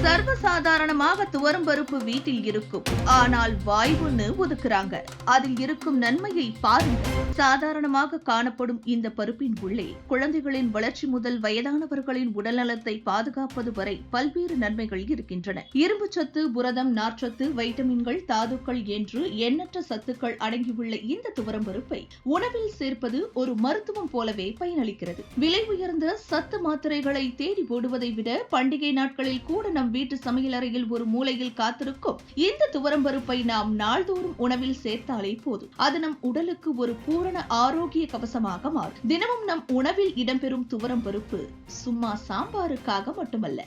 சர்வசாதாரணமாக துவரம் பருப்பு வீட்டில் இருக்கும். ஆனால் வாய்வுன்னு ஒதுக்குறாங்க. அதில் இருக்கும் நன்மையை பாருங்க. சாதாரணமாக காணப்படும் இந்த பருப்பின் உள்ளே குழந்தைகளின் வளர்ச்சி முதல் வயதானவர்களின் உடல்நலத்தை பாதுகாப்பது வரை பல்வேறு நன்மைகள் இருக்கின்றன. இரும்பு சத்து, புரதம், நார்ச்சத்து, வைட்டமின்கள், தாதுக்கள் என்று எண்ணற்ற சத்துக்கள் அடங்கியுள்ள இந்த துவரம் பருப்பை உணவில் சேர்ப்பது ஒரு மருத்துவம் போலவே பயனளிக்கிறது. விலை உயர்ந்த சத்து மாத்திரைகளை தேடி போடுவதை விட பண்டிகை நாட்களில் கூட நம் வீட்டு சமையலறையில் ஒரு மூலையில் காத்திருக்கும் இந்த துவரம் பருப்பை நாம் நாள்தோறும் உணவில் சேர்த்தாலே போதும். அது நம் உடலுக்கு ஒரு பூரண ஆரோக்கிய கவசமாக மாறும். தினமும் நம் உணவில் இடம்பெறும் துவரம் பருப்பு சும்மா சாம்பாருக்காக மட்டுமல்ல,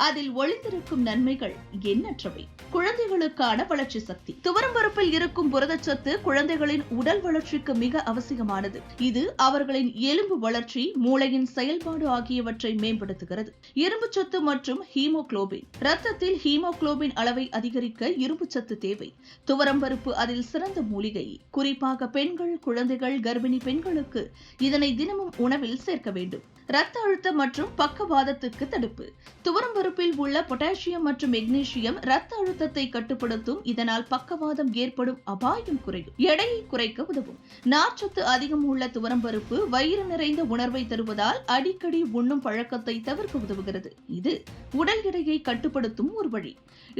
அதில் ஒளிந்திருக்கும் நன்மைகள் எண்ணற்றவை. குழந்தைகளுக்கான வளர்ச்சி சக்தி. துவரம் பருப்பில் இருக்கும் புரதச்சத்து குழந்தைகளின் உடல் வளர்ச்சிக்கு மிக அவசியமானது. இது அவர்களின் எலும்பு வளர்ச்சி, மூளையின் செயல்பாடு ஆகியவற்றை மேம்படுத்துகிறது. இரும்பு சத்து மற்றும் ஹீமோகுளோபின். ரத்தத்தில் ஹீமோகுளோபின் அளவை அதிகரிக்க இரும்பு சத்து தேவை. துவரம் பருப்பு அதில் சிறந்த மூலிகை. குறிப்பாக பெண்கள், குழந்தைகள், கர்ப்பிணி பெண்களுக்கு இதனை தினமும் உணவில் சேர்க்க வேண்டும். ரத்த அழுத்தம் மற்றும் பக்கவாதத்துக்கு தடுப்பு. துவரம் பருப்பில் உள்ள பொட்டாசியம் மற்றும் மெக்னீசியம் ரத்த அழுத்தத்தை கட்டுப்படுத்தும். இதனால் பக்கவாதம் ஏற்படும் அபாயம் குறையும். எடையை குறைக்க உதவும். நார்ச்சத்து அதிகம் உள்ள துவரம் பருப்பு வயிறு நிறைந்த உணர்வை தருவதால் அடிக்கடி உண்ணும் பழக்கத்தை தவிர்க்க உதவுகிறது. இது உடல் எடையை கட்டுப்படுத்தும் ஒரு வழி.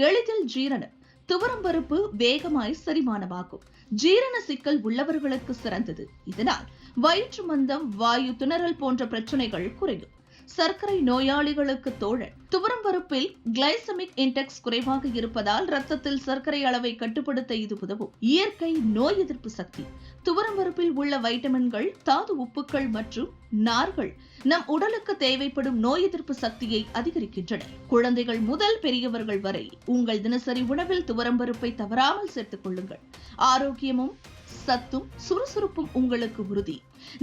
எளிதில் ஜீரணம். துவரம் பருப்பு வேகமாய் செரிமானமாகும். ஜீரண சிக்கல் உள்ளவர்களுக்கு சிறந்தது. இதனால் வயிற்று மந்தம், வாயு திணறல் போன்ற பிரச்சனைகள் குறையும். சர்க்கரை நோயாளிகளுக்கு தோழன். துவரம் பருப்பில் கிளைசமிக் இன்டெக்ஸ் குறைவாக இருப்பதால் ரத்தத்தில் சர்க்கரை அளவை கட்டுப்படுத்த இது உதவும். இயற்கை நோய் எதிர்ப்பு சக்தி. துவரம் பருப்பில் உள்ள வைட்டமின்கள், தாது உப்புக்கள் மற்றும் நார்கள் நம் உடலுக்கு தேவைப்படும் நோய் எதிர்ப்பு சக்தியை அதிகரிக்கின்றன. குழந்தைகள் முதல் பெரியவர்கள் வரை உங்கள் தினசரி உணவில் துவரம் பருப்பை தவறாமல் சேர்த்துக் கொள்ளுங்கள். ஆரோக்கியமும் சத்தும் சுறுசுறுப்பும் உங்களுக்கு உறுதி.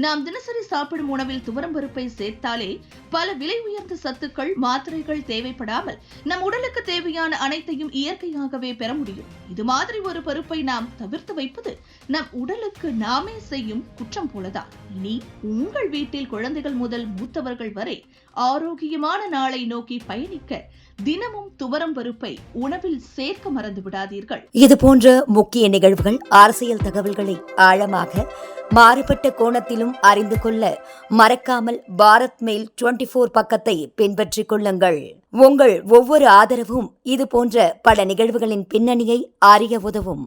நாம் தினசரி சாப்பிடும் உணவில் துவரம் பருப்பை சேர்த்தாலே பல விலை உயர்ந்த சத்துக்கள், மாத்திரைகள் தேவைப்படாமல் நம் உடலுக்கு தேவையான அனைத்தையும் இயற்கையாகவே பெற முடியும். இது மாதிரி ஒரு பருப்பை நாம் தவிர்த்து வைப்பது நம் உடலுக்கு நாமே செய்யும் குற்றம் போலதான். இனி உங்கள் வீட்டில் குழந்தைகள் முதல் மூத்தவர்கள் வரை ஆரோக்கியமான நாளை நோக்கி பயணிக்க தினமும் துவரம் பருப்பை உணவில் சேர்க்க மறந்து விடாதீர்கள். இது போன்ற முக்கிய நிகழ்வுகள், அரசியல் தகவல்களை ஆழமாக மாறுபட்ட கோணத்திலும் அறிந்து கொள்ள மறக்காமல் பாரத் மெயில் 24 பக்கத்தை பின்பற்றிக் கொள்ளுங்கள். உங்கள் ஒவ்வொரு ஆதரவும் இது போன்ற பல நிகழ்வுகளின் பின்னணியை அறிய உதவும்.